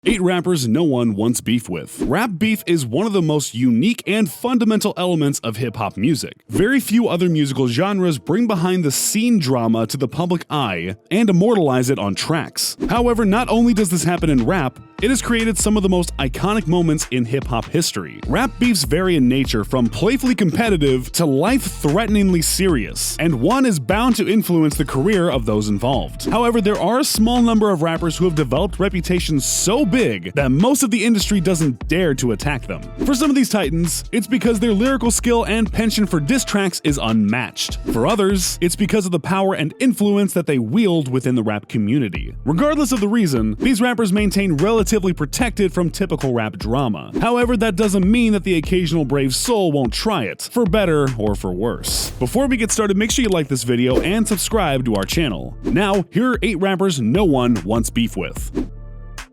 8 rappers no one wants beef with. Rap beef is one of the most unique and fundamental elements of hip-hop music. Very few other musical genres bring behind-the-scene drama to the public eye and immortalize it on tracks. However, not only does this happen in rap, it has created some of the most iconic moments in hip-hop history. Rap beefs vary in nature from playfully competitive to life-threateningly serious, and one is bound to influence the career of those involved. However, there are a small number of rappers who have developed reputations so big that most of the industry doesn't dare to attack them. For some of these titans, it's because their lyrical skill and penchant for diss tracks is unmatched. For others, it's because of the power and influence that they wield within the rap community. Regardless of the reason, these rappers maintain relatively protected from typical rap drama. However, that doesn't mean that the occasional brave soul won't try it, for better or for worse. Before we get started, make sure you like this video and subscribe to our channel. Now, here are 8 rappers no one wants beef with.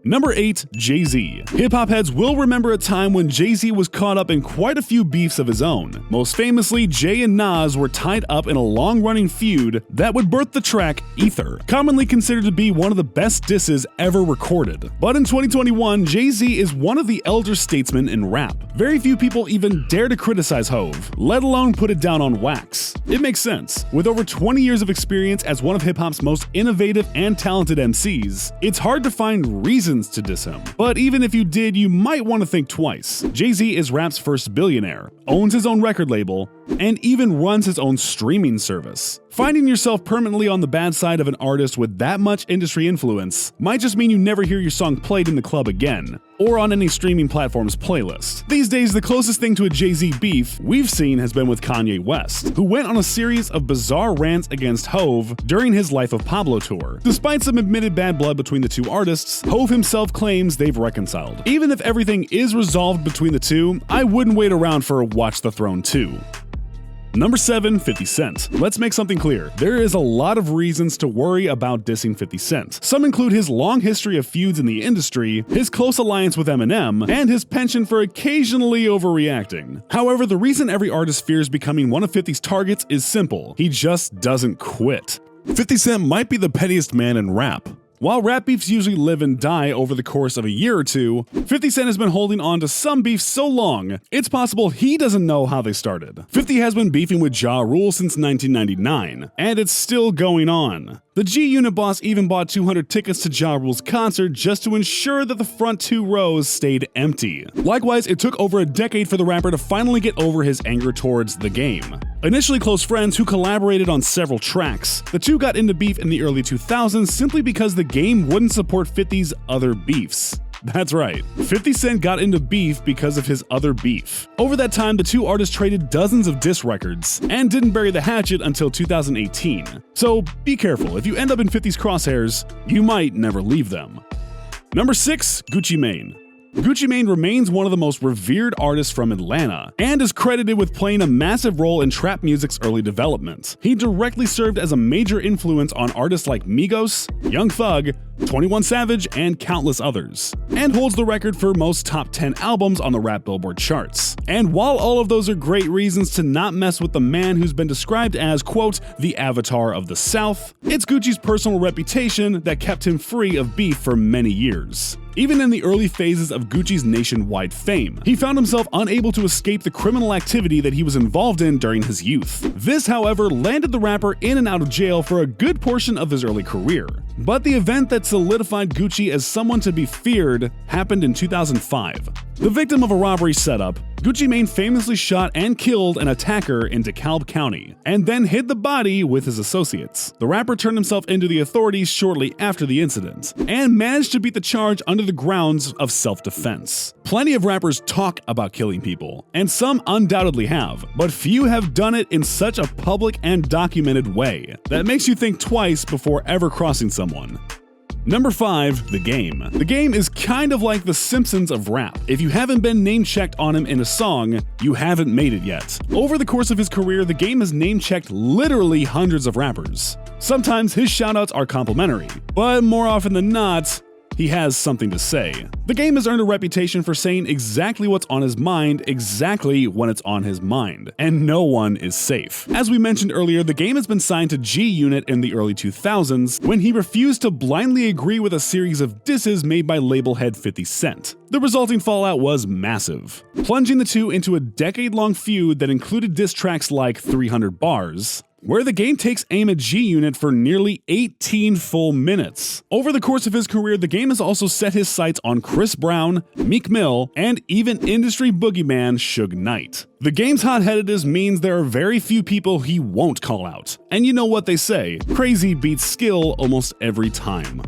Number 8, JayZ. Hip-hop heads will remember a time when JayZ was caught up in quite a few beefs of his own. Most famously, Jay and Nas were tied up in a long-running feud that would birth the track Ether, commonly considered to be one of the best disses ever recorded. But in 2021, JayZ is one of the elder statesmen in rap. Very few people even dare to criticize Hove, let alone put it down on wax. It makes sense. With over 20 years of experience as one of hip-hop's most innovative and talented MCs, it's hard to find reasons to diss him. But even if you did, you might want to think twice. JayZ is rap's first billionaire, owns his own record label, and even runs his own streaming service. Finding yourself permanently on the bad side of an artist with that much industry influence might just mean you never hear your song played in the club again, or on any streaming platform's playlist. These days, the closest thing to a JayZ beef we've seen has been with Kanye West, who went on a series of bizarre rants against Hove during his Life of Pablo tour. Despite some admitted bad blood between the two artists, Hove himself claims they've reconciled. Even if everything is resolved between the two, I wouldn't wait around for Watch the Throne 2. Number 7, 50 Cent. Let's make something clear. There is a lot of reasons to worry about dissing 50 Cent. Some include his long history of feuds in the industry, his close alliance with Eminem, and his penchant for occasionally overreacting. However, the reason every artist fears becoming one of 50's targets is simple. He just doesn't quit. 50 Cent might be the pettiest man in rap. While rap beefs usually live and die over the course of a year or two, 50 Cent has been holding on to some beefs so long, it's possible he doesn't know how they started. 50 has been beefing with Ja Rule since 1999, and it's still going on. The G-Unit boss even bought 200 tickets to Ja Rule's concert just to ensure that the front 2 rows stayed empty. Likewise, it took over a decade for the rapper to finally get over his anger towards The Game. Initially close friends who collaborated on several tracks, the two got into beef in the early 2000s simply because The Game wouldn't support 50's other beefs. That's right, 50 Cent got into beef because of his other beef. Over that time, the two artists traded dozens of diss records and didn't bury the hatchet until 2018. So be careful, if you end up in 50's crosshairs, you might never leave them. Number 6, Gucci Mane. Gucci Mane remains one of the most revered artists from Atlanta and is credited with playing a massive role in trap music's early development. He directly served as a major influence on artists like Migos, Young Thug, 21 Savage, and countless others, and holds the record for most top 10 albums on the rap Billboard charts. And while all of those are great reasons to not mess with the man who's been described as, quote, the avatar of the South, it's Gucci's personal reputation that kept him free of beef for many years. Even in the early phases of Gucci's nationwide fame, he found himself unable to escape the criminal activity that he was involved in during his youth. This, however, landed the rapper in and out of jail for a good portion of his early career. But the event that solidified Gucci as someone to be feared happened in 2005. The victim of a robbery setup, Gucci Mane famously shot and killed an attacker in DeKalb County, and then hid the body with his associates. The rapper turned himself into the authorities shortly after the incident, and managed to beat the charge under the grounds of self-defense. Plenty of rappers talk about killing people, and some undoubtedly have, but few have done it in such a public and documented way that makes you think twice before ever crossing someone. Number 5, The Game. The Game is kind of like the Simpsons of rap. If you haven't been name-checked on him in a song, you haven't made it yet. Over the course of his career, The Game has name-checked literally hundreds of rappers. Sometimes his shoutouts are complimentary, but more often than not, he has something to say. The game has earned a reputation for saying exactly what's on his mind exactly when it's on his mind, and no one is safe. As we mentioned earlier, the game has been signed to G-Unit in the early 2000s when he refused to blindly agree with a series of disses made by label head 50 Cent. The resulting fallout was massive, plunging the two into a decade-long feud that included diss tracks like 300 Bars, where the game takes aim at G-Unit for nearly 18 full minutes. Over the course of his career, the game has also set his sights on Chris Brown, Meek Mill, and even industry boogeyman Suge Knight. The game's hot-headedness means there are very few people he won't call out. And you know what they say, crazy beats skill almost every time.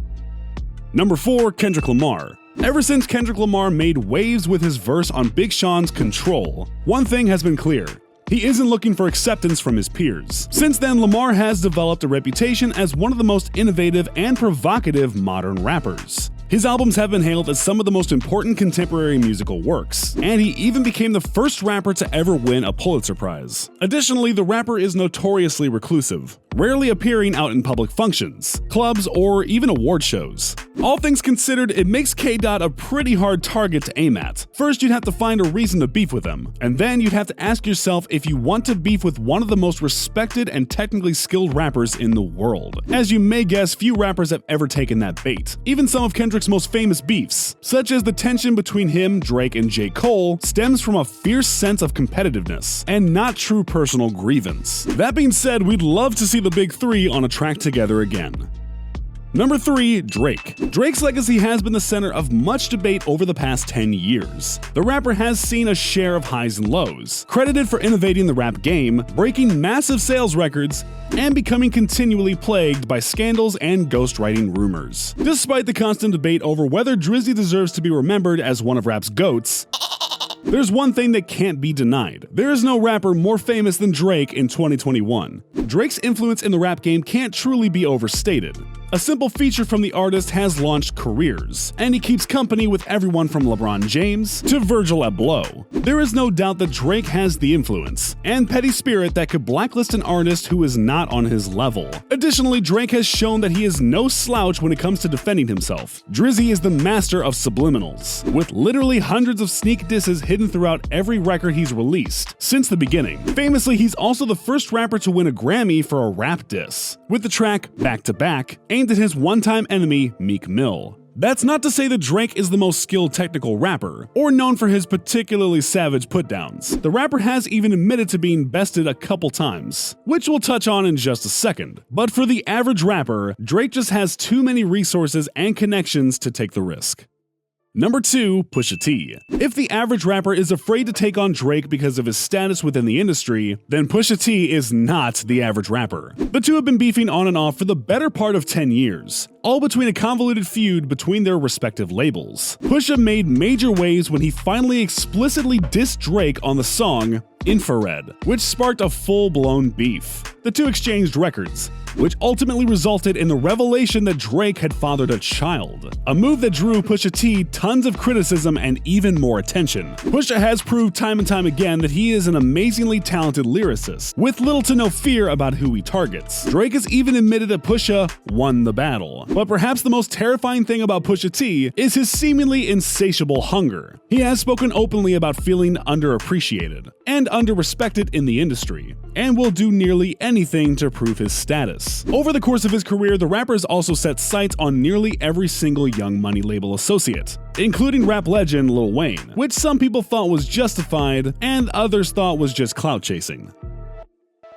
Number 4, Kendrick Lamar. Ever since Kendrick Lamar made waves with his verse on Big Sean's Control, one thing has been clear. He isn't looking for acceptance from his peers. Since then, Lamar has developed a reputation as one of the most innovative and provocative modern rappers. His albums have been hailed as some of the most important contemporary musical works, and he even became the first rapper to ever win a Pulitzer Prize. Additionally, the rapper is notoriously reclusive, rarely appearing out in public functions, clubs, or even award shows. All things considered, it makes K-Dot a pretty hard target to aim at. First, you'd have to find a reason to beef with him, and then you'd have to ask yourself if you want to beef with one of the most respected and technically skilled rappers in the world. As you may guess, few rappers have ever taken that bait. Even some of Kendrick's most famous beefs, such as the tension between him, Drake, and J. Cole, stems from a fierce sense of competitiveness, and not true personal grievance. That being said, we'd love to see the big three on a track together again. Number 3, Drake. Drake's legacy has been the center of much debate over the past 10 years. The rapper has seen a share of highs and lows, credited for innovating the rap game, breaking massive sales records, and becoming continually plagued by scandals and ghostwriting rumors. Despite the constant debate over whether Drizzy deserves to be remembered as one of rap's GOATs, there's one thing that can't be denied. There is no rapper more famous than Drake in 2021. Drake's influence in the rap game can't truly be overstated. A simple feature from the artist has launched careers, and he keeps company with everyone from LeBron James to Virgil Abloh. There is no doubt that Drake has the influence and petty spirit that could blacklist an artist who is not on his level. Additionally, Drake has shown that he is no slouch when it comes to defending himself. Drizzy is the master of subliminals, with literally hundreds of sneak disses hidden throughout every record he's released since the beginning. Famously, he's also the first rapper to win a Grammy for a rap diss, with the track Back to Back aimed at his one-time enemy, Meek Mill. That's not to say that Drake is the most skilled technical rapper, or known for his particularly savage putdowns. The rapper has even admitted to being bested a couple times, which we'll touch on in just a second. But for the average rapper, Drake just has too many resources and connections to take the risk. Number 2, Pusha T. If the average rapper is afraid to take on Drake because of his status within the industry, then Pusha T is not the average rapper. The two have been beefing on and off for the better part of 10 years, all between a convoluted feud between their respective labels. Pusha made major waves when he finally explicitly dissed Drake on the song Infrared, which sparked a full-blown beef. The two exchanged records, which ultimately resulted in the revelation that Drake had fathered a child, a move that drew Pusha T tons of criticism and even more attention. Pusha has proved time and time again that he is an amazingly talented lyricist, with little to no fear about who he targets. Drake has even admitted that Pusha won the battle. But perhaps the most terrifying thing about Pusha T is his seemingly insatiable hunger. He has spoken openly about feeling underappreciated and underrespected in the industry, and will do nearly anything to prove his status. Over the course of his career, the rapper has also set sights on nearly every single Young Money label associate, including rap legend Lil Wayne, which some people thought was justified and others thought was just clout chasing.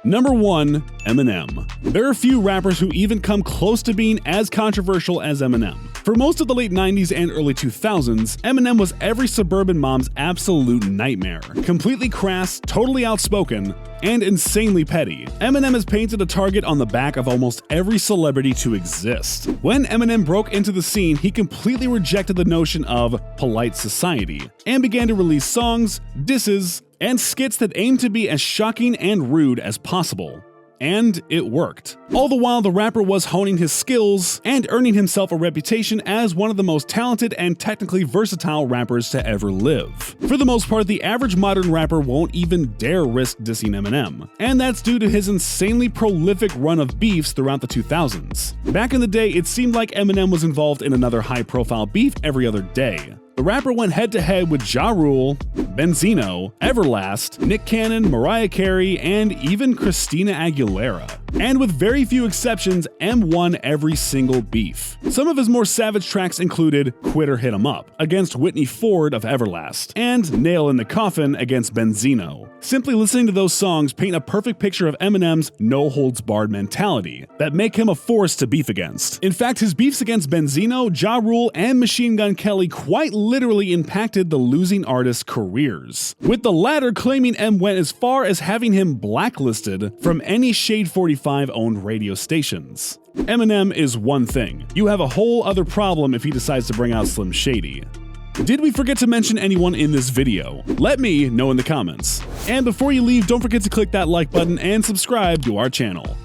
Number 1, Eminem. There are few rappers who even come close to being as controversial as Eminem. For most of the late 90s and early 2000s, Eminem was every suburban mom's absolute nightmare. Completely crass, totally outspoken, and insanely petty. Eminem has painted a target on the back of almost every celebrity to exist. When Eminem broke into the scene, he completely rejected the notion of polite society and began to release songs, disses, and skits that aimed to be as shocking and rude as possible. and it worked. All the while, the rapper was honing his skills and earning himself a reputation as one of the most talented and technically versatile rappers to ever live. For the most part, the average modern rapper won't even dare risk dissing Eminem, and that's due to his insanely prolific run of beefs throughout the 2000s. Back in the day, it seemed like Eminem was involved in another high-profile beef every other day. The rapper went head-to-head with Ja Rule, Benzino, Everlast, Nick Cannon, Mariah Carey, and even Christina Aguilera. And with very few exceptions, M won every single beef. Some of his more savage tracks included Quit or Hit 'Em Up against Whitney Ford of Everlast, and Nail in the Coffin against Benzino. Simply listening to those songs paint a perfect picture of Eminem's no-holds-barred mentality that make him a force to beef against. In fact, his beefs against Benzino, Ja Rule, and Machine Gun Kelly quite literally impacted the losing artists' careers, with the latter claiming M went as far as having him blacklisted from any Shade 45-owned radio stations. Eminem is one thing. You have a whole other problem if he decides to bring out Slim Shady. Did we forget to mention anyone in this video? Let me know in the comments. And before you leave, don't forget to click that like button and subscribe to our channel.